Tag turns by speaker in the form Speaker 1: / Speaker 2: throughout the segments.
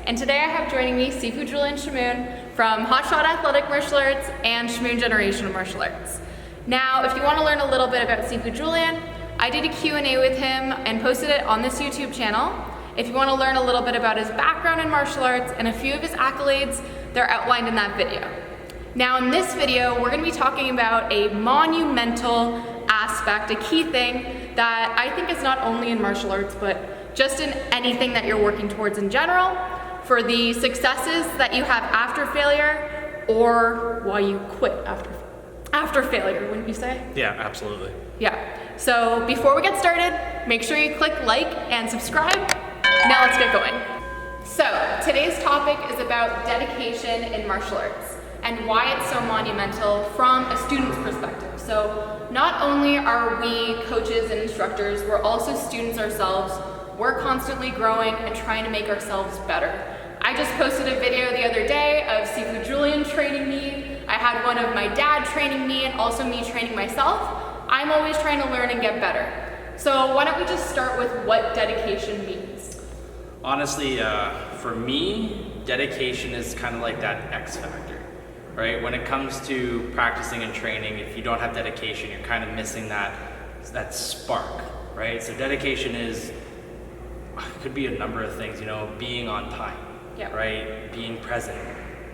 Speaker 1: and today I have joining me Sifu Julian Shamuon from Hotshot Athletic Martial Arts and Shamuon Generational Martial Arts. Now, if you want to learn a little bit about Sifu Julian, I did a Q&A with him and posted it on this YouTube channel. If you want to learn a little bit about his background in martial arts and a few of his accolades, they're outlined in that video. Now in this video, we're going to be talking about a monumental aspect, a key thing that I think is not only in martial arts, but just in anything that you're working towards in general, for the successes that you have after failure or why you quit after failure, wouldn't you say?
Speaker 2: Yeah, absolutely.
Speaker 1: Yeah. So before we get started, make sure you click like and subscribe. Now let's get going. So today's topic is about dedication in martial arts and why it's so monumental from a student's perspective. So not only are we coaches and instructors, we're also students ourselves. We're constantly growing and trying to make ourselves better. I just posted a video the other day of Sifu Julian training me. I had one of my dad training me and also me training myself. I'm always trying to learn and get better. So why don't we just start with what dedication means?
Speaker 2: Honestly, for me, dedication is kind of like that X factor, right? When it comes to practicing and training, if you don't have dedication, you're kind of missing that spark, right? So dedication could be a number of things, being on time, right? Being present,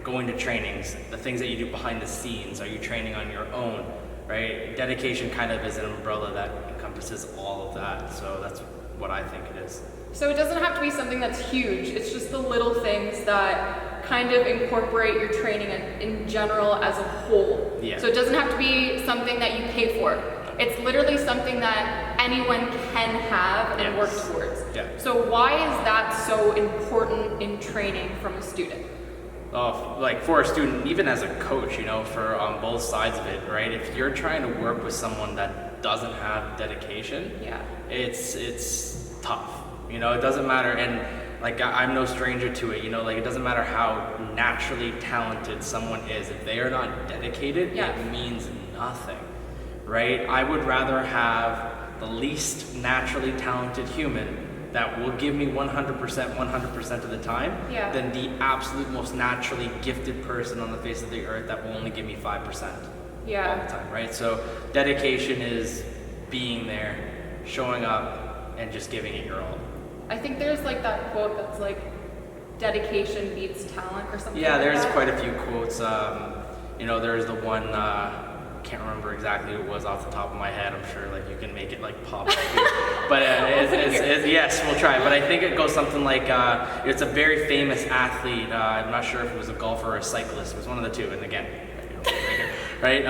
Speaker 2: going to trainings, the things that you do behind the scenes. Are you training on your own, right? Dedication kind of is an umbrella that encompasses all of that. So that's what I think it is.
Speaker 1: So it doesn't have to be something that's huge. It's just the little things that kind of incorporate your training in general as a whole.
Speaker 2: Yeah.
Speaker 1: So it doesn't have to be something that you pay for. It's literally something that anyone can have and work towards.
Speaker 2: Yeah.
Speaker 1: So why is that so important in training from a student?
Speaker 2: Like for a student, even as a coach, for on both sides of it, right? If you're trying to work with someone that doesn't have dedication, it's tough. It doesn't matter, and like I'm no stranger to it. It doesn't matter how naturally talented someone is. If they are not dedicated, it means nothing, right? I would rather have the least naturally talented human that will give me 100% of the time than the absolute most naturally gifted person on the face of the earth that will only give me 5% all the time, right? So dedication is being there, showing up, and just giving it your all.
Speaker 1: I think there's like that quote that's like, dedication beats talent or something like that.
Speaker 2: Yeah, there's quite a few quotes. There's the one, can't remember exactly who it was off the top of my head. I'm sure like you can make it like pop up here. But yes, we'll try. But I think it goes something like, it's a very famous athlete. I'm not sure if it was a golfer or a cyclist. It was one of the two. And again, right here, right?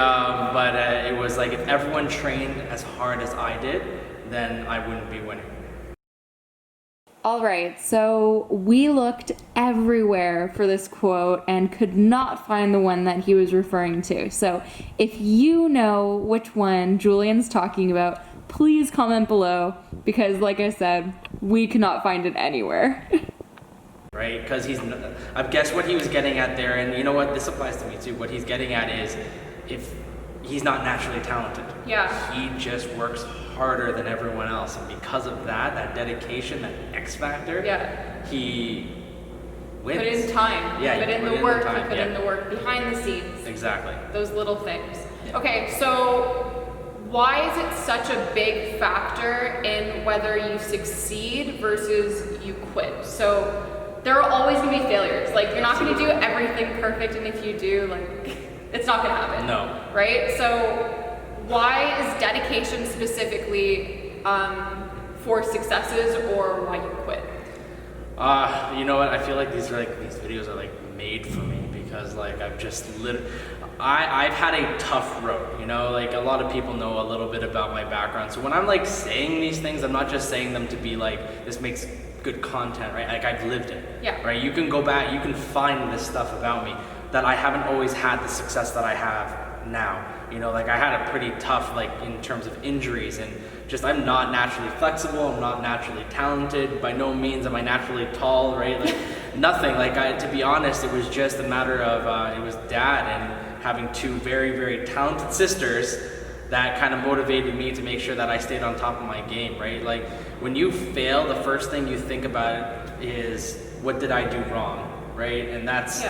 Speaker 2: But it was like, if everyone trained as hard as I did, then I wouldn't be winning.
Speaker 3: All right, so we looked everywhere for this quote and could not find the one that he was referring to. So if you know which one Julian's talking about, please comment below, because like I said, we could not find it anywhere.
Speaker 2: Right, because I guess what he was getting at there, and you know what, this applies to me too, what he's getting at is, if he's not naturally talented, he just works harder than everyone else, and because of that dedication, that X factor, he wins.
Speaker 1: Put in time, put in the work, put in the work behind the scenes.
Speaker 2: Exactly.
Speaker 1: Those little things. Okay, so why is it such a big factor in whether you succeed versus you quit? So there are always going to be failures. Like, you're not going to do everything perfect, and if you do, like, it's not going to happen.
Speaker 2: No.
Speaker 1: Right? So why is dedication specifically for successes, or why you quit?
Speaker 2: You know what? I feel like these videos are like made for me, because like I've had a tough road. Like a lot of people know a little bit about my background. So when I'm like saying these things, I'm not just saying them to be like, this makes good content, right? Like I've lived it.
Speaker 1: Yeah.
Speaker 2: Right? You can go back, you can find this stuff about me that I haven't always had the success that I have now. Like I had a pretty tough, like in terms of injuries, and just I'm not naturally flexible, I'm not naturally talented, by no means am I naturally tall, right? Like nothing. Like to be honest, it was just a matter of, it was dad and having two very, very talented sisters that kind of motivated me to make sure that I stayed on top of my game, right? Like when you fail, the first thing you think about is what did I do wrong, right? And that's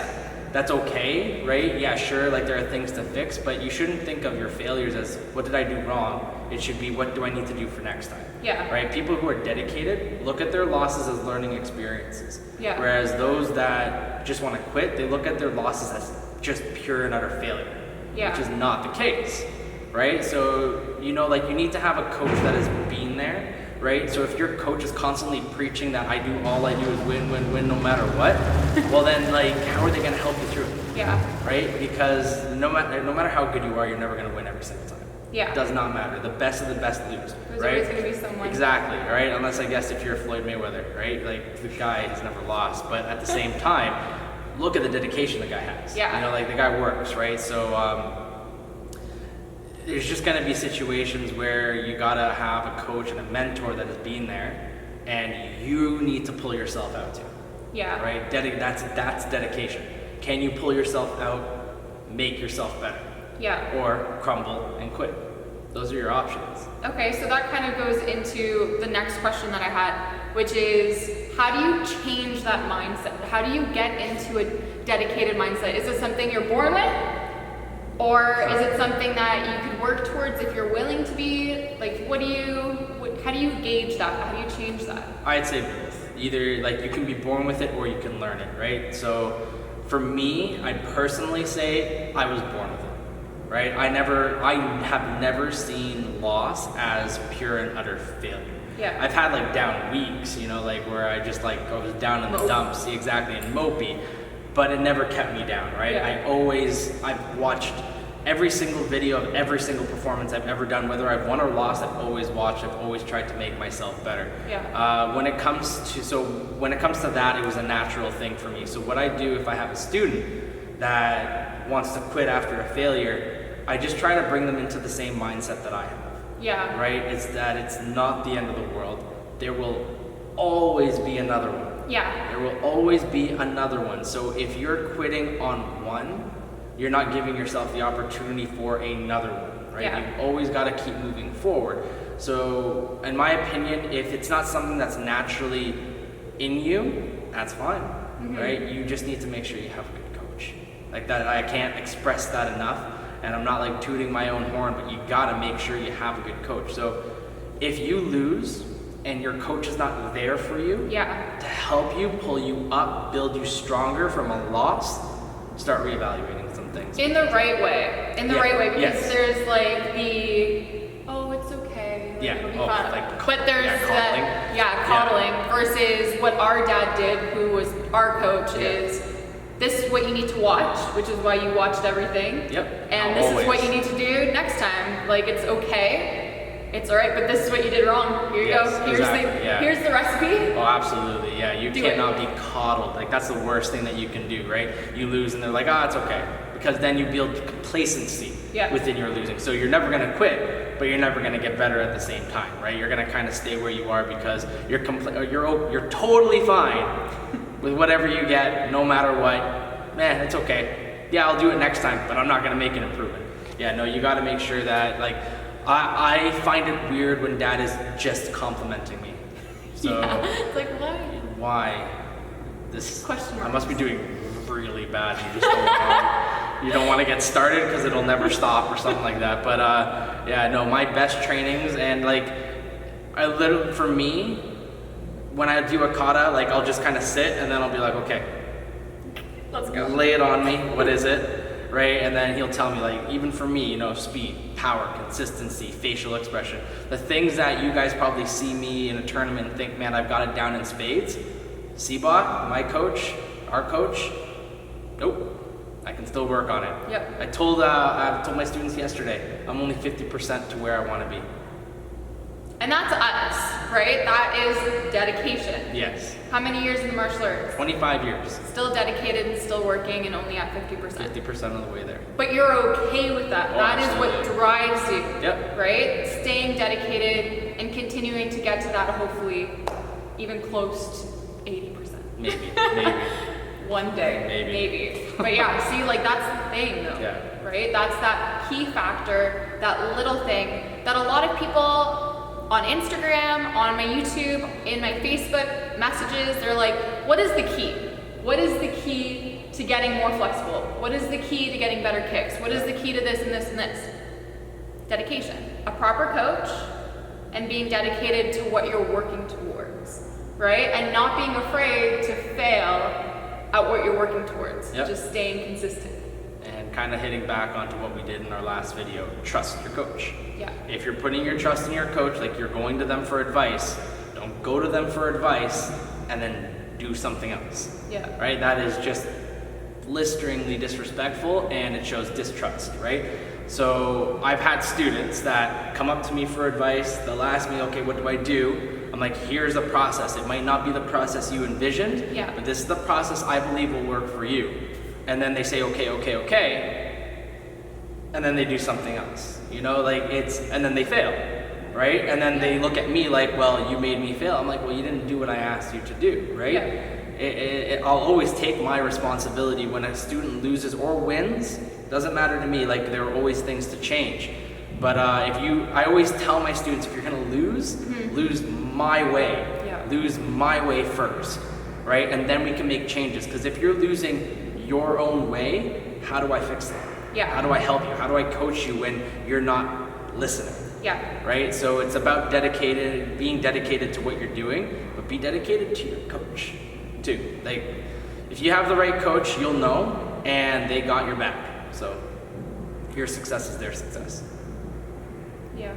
Speaker 2: okay, right? Yeah, sure, like there are things to fix, but you shouldn't think of your failures as what did I do wrong? It should be what do I need to do for next time?
Speaker 1: Yeah.
Speaker 2: Right? People who are dedicated look at their losses as learning experiences.
Speaker 1: Yeah.
Speaker 2: Whereas those that just want to quit, they look at their losses as just pure and utter failure.
Speaker 1: Yeah.
Speaker 2: Which is not the case, right? So, you know, like you need to have a coach that has been there, right? So if your coach is constantly preaching that all I do is win, win, win no matter what, well then like how are they going to help you through it?
Speaker 1: Yeah.
Speaker 2: Right? Because no matter how good you are, you're never going to win every single time.
Speaker 1: Yeah.
Speaker 2: It does not matter. The best of the best lose.
Speaker 1: There's
Speaker 2: right?
Speaker 1: always going to be someone.
Speaker 2: Exactly, right? Unless I guess if you're Floyd Mayweather, right? Like the guy has never lost, but at the same time, look at the dedication the guy has.
Speaker 1: Yeah.
Speaker 2: You know, like the guy works, right? So there's just gonna be situations where you gotta have a coach and a mentor that has been there, and you need to pull yourself out too.
Speaker 1: Yeah.
Speaker 2: Right? That's dedication. Can you pull yourself out, make yourself better?
Speaker 1: Yeah.
Speaker 2: Or crumble and quit. Those are your options.
Speaker 1: Okay, so that kind of goes into the next question that I had, which is how do you change that mindset? How do you get into a dedicated mindset? Is it something you're born with? Or is it something that you could work towards if you're willing to be? Like, how do you gauge that? How do you change that?
Speaker 2: I'd say both. Either like you can be born with it or you can learn it, right? So for me, I'd personally say I was born with it. Right? I have never seen loss as pure and utter failure.
Speaker 1: Yeah.
Speaker 2: I've had like down weeks, you know, like where I just like I was down in the dumps, exactly, and mopey, but it never kept me down, right?
Speaker 1: Yeah.
Speaker 2: I've watched every single video of every single performance I've ever done, whether I've won or lost, I've always watched, I've always tried to make myself better.
Speaker 1: Yeah.
Speaker 2: When it comes to that, it was a natural thing for me. So what I do if I have a student that wants to quit after a failure, I just try to bring them into the same mindset that I have.
Speaker 1: Yeah.
Speaker 2: Right? It's that it's not the end of the world. There will always be another one.
Speaker 1: Yeah.
Speaker 2: There will always be another one. So if you're quitting on one, you're not giving yourself the opportunity for another one, right?
Speaker 1: Yeah.
Speaker 2: You've always got to keep moving forward. So in my opinion, if it's not something that's naturally in you, that's fine, right? You just need to make sure you have a good coach. Like that, I can't express that enough. And I'm not like tooting my own horn, but you gotta make sure you have a good coach. So if you lose and your coach is not there for you to help you, pull you up, build you stronger from a loss, start reevaluating some things.
Speaker 1: In the right way. Right way, because
Speaker 2: Yes.
Speaker 1: there's like it's okay. Like,
Speaker 2: Yeah.
Speaker 1: it'll be
Speaker 2: Oh,
Speaker 1: fine.
Speaker 2: like
Speaker 1: but there's
Speaker 2: coddling.
Speaker 1: coddling versus what our dad did, who was our coach, is this is what you need to watch, which is why you watched everything.
Speaker 2: Yep.
Speaker 1: And this is what you need to do next time. Like, it's okay. It's all right, but this is what you did wrong. Here you go. Here's the recipe.
Speaker 2: Oh, absolutely. Yeah. You cannot be coddled. Like, that's the worst thing that you can do, right? You lose and they're like, it's okay. Because then you build complacency within your losing. So you're never going to quit, but you're never going to get better at the same time, right? You're going to kind of stay where you are because you're totally fine with whatever you get, no matter what. Man, it's okay. Yeah, I'll do it next time, but I'm not gonna make an improvement. Yeah, no, you gotta make sure that, like, I find it weird when dad is just complimenting me. So,
Speaker 1: it's like, why?
Speaker 2: Why? This
Speaker 1: Question mark.
Speaker 2: I must be doing really bad. You just don't know. You don't want to get started because it'll never stop or something like that. But my best trainings and like, for me, when I do a kata, like I'll just kind of sit and then I'll be like, okay,
Speaker 1: let's go.
Speaker 2: Lay it on me. What is it? Right? And then he'll tell me, like, even for me, speed, power, consistency, facial expression, the things that you guys probably see me in a tournament and think, man, I've got it down in spades. Seabot, my coach, our coach, nope. I can still work on it.
Speaker 1: Yep.
Speaker 2: I told my students yesterday, I'm only 50% to where I want to be.
Speaker 1: And that's us, right? That is dedication.
Speaker 2: Yes.
Speaker 1: How many years in the martial arts?
Speaker 2: 25 years.
Speaker 1: Still dedicated and still working and only at 50%.
Speaker 2: 50% of the way there.
Speaker 1: But you're okay with that.
Speaker 2: Oh,
Speaker 1: that
Speaker 2: absolutely.
Speaker 1: is what drives you.
Speaker 2: Yep.
Speaker 1: Right? Staying dedicated and continuing to get to that, hopefully, even close to 80%.
Speaker 2: Maybe.
Speaker 1: One day. Maybe. But yeah, see, like that's the thing though.
Speaker 2: Yeah.
Speaker 1: Right? That's that key factor, that little thing that a lot of people on Instagram, on my YouTube, in my Facebook messages, they're like, what is the key? What is the key to getting more flexible? What is the key to getting better kicks? What is the key to this and this and this? Dedication. A proper coach and being dedicated to what you're working towards, right? And not being afraid to fail at what you're working towards.
Speaker 2: Yep.
Speaker 1: Just staying consistent.
Speaker 2: And kind of hitting back onto what we did in our last video, trust your coach.
Speaker 1: Yeah.
Speaker 2: If you're putting your trust in your coach, like you're going to them for advice, don't go to them for advice and then do something else.
Speaker 1: Yeah.
Speaker 2: Right? That is just blisteringly disrespectful and it shows distrust, right? So I've had students that come up to me for advice, they'll ask me, okay, what do I do? I'm like, here's a process. It might not be the process you envisioned,
Speaker 1: Yeah.
Speaker 2: but this is the process I believe will work for you. And then they say, okay, and then they do something else, you know, like and then they fail, right? And then they look at me like, well, you made me fail. I'm like, well, you didn't do what I asked you to do, right?
Speaker 1: Yeah.
Speaker 2: I'll always take my responsibility when a student loses or wins. Doesn't matter to me, like there are always things to change. But I always tell my students, if you're gonna lose, lose my way.
Speaker 1: Yeah.
Speaker 2: Lose my way first, right? And then we can make changes. Because if you're losing your own way, how do I fix that?
Speaker 1: Yeah.
Speaker 2: How do I help you? How do I coach you when you're not listening?
Speaker 1: Yeah.
Speaker 2: Right? So it's about being dedicated to what you're doing, but be dedicated to your coach too. Like, if you have the right coach, you'll know, and they got your back. So your success is their success.
Speaker 1: Yeah.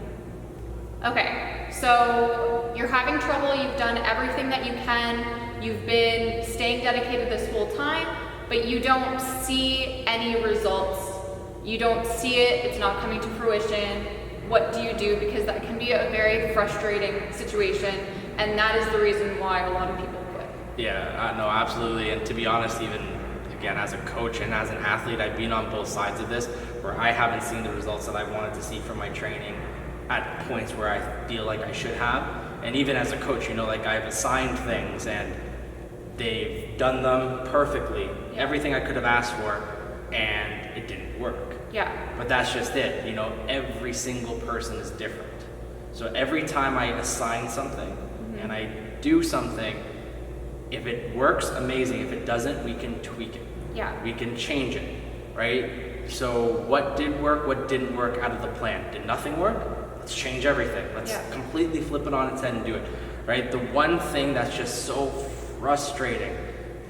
Speaker 1: Okay, so you're having trouble, you've done everything that you can, you've been staying dedicated this whole time, but you don't see any results. You don't see it, it's not coming to fruition. What do you do? Because that can be a very frustrating situation, and that is the reason why a lot of people quit.
Speaker 2: Yeah, no, absolutely. And to be honest, even again, as a coach and as an athlete, I've been on both sides of this, where I haven't seen the results that I wanted to see from my training at points where I feel like I should have. And even as a coach, you know, like I've assigned things and they've done them perfectly, everything I could have asked for, and it didn't work.
Speaker 1: Yeah.
Speaker 2: But that's just it, you know, every single person is different. So every time I assign something and I do something, if it works, amazing. If it doesn't, we can tweak it.
Speaker 1: Yeah.
Speaker 2: We can change it, right? So what did work, what didn't work out of the plan? Did nothing work? Let's change everything. Let's completely flip it on its head and do it, right? The one thing that's just so frustrating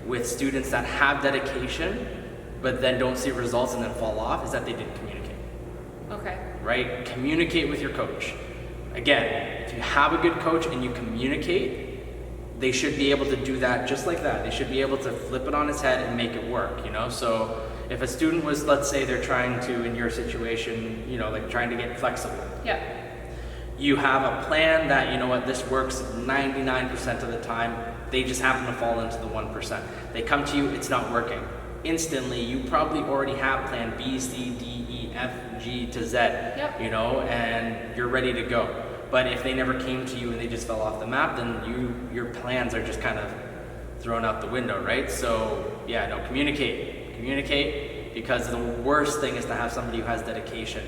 Speaker 2: with students that have dedication, but then don't see results and then fall off, is that they didn't communicate.
Speaker 1: Okay.
Speaker 2: Right? Communicate with your coach. Again, if you have a good coach and you communicate, they should be able to do that just like that. They should be able to flip it on its head and make it work, you know? So if a student was, let's say they're trying to, in your situation, you know, like trying to get flexible.
Speaker 1: Yeah.
Speaker 2: You have a plan that, you know what, this works 99% of the time. They just happen to fall into the 1%. They come to you, it's not working. Instantly, you probably already have plan B, C, D, E, F, G to Z, you know, and you're ready to go. But if they never came to you and they just fell off the map, then your plans are just kind of thrown out the window, right? So yeah, no, communicate, because the worst thing is to have somebody who has dedication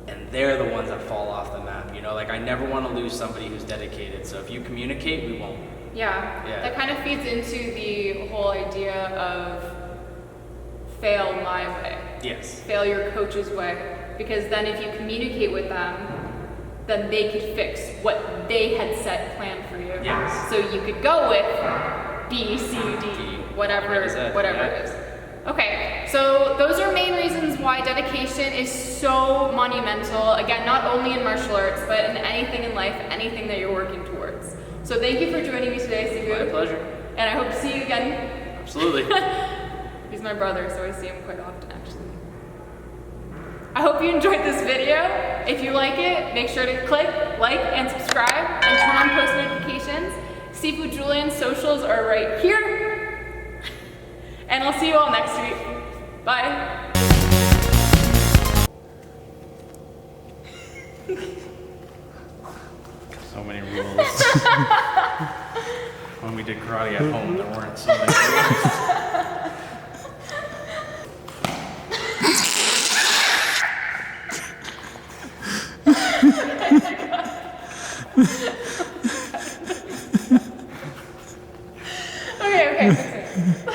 Speaker 2: and they're the ones that fall off the map, you know, like I never want to lose somebody who's dedicated. So if you communicate, we won't.
Speaker 1: Yeah. That kind of feeds into the whole idea of fail my way.
Speaker 2: Yes.
Speaker 1: Fail your coach's way. Because then if you communicate with them, then they could fix what they had set planned for you.
Speaker 2: Yes.
Speaker 1: So you could go with B, C, D, whatever it is. Okay, so those are main reasons why dedication is so monumental. Again, not only in martial arts, but in anything in life, anything that you're working towards. So thank you for joining me today, Sifu.
Speaker 2: My pleasure.
Speaker 1: And I hope to see you again.
Speaker 2: Absolutely.
Speaker 1: He's my brother, so I see him quite often, actually. I hope you enjoyed this video. If you like it, make sure to click like and subscribe and turn on post notifications. Sifu Julian's socials are right here. And I'll see you all next week. Bye.
Speaker 2: So many rules. When we did karate at home, there weren't so many rules.
Speaker 1: Okay, Okay.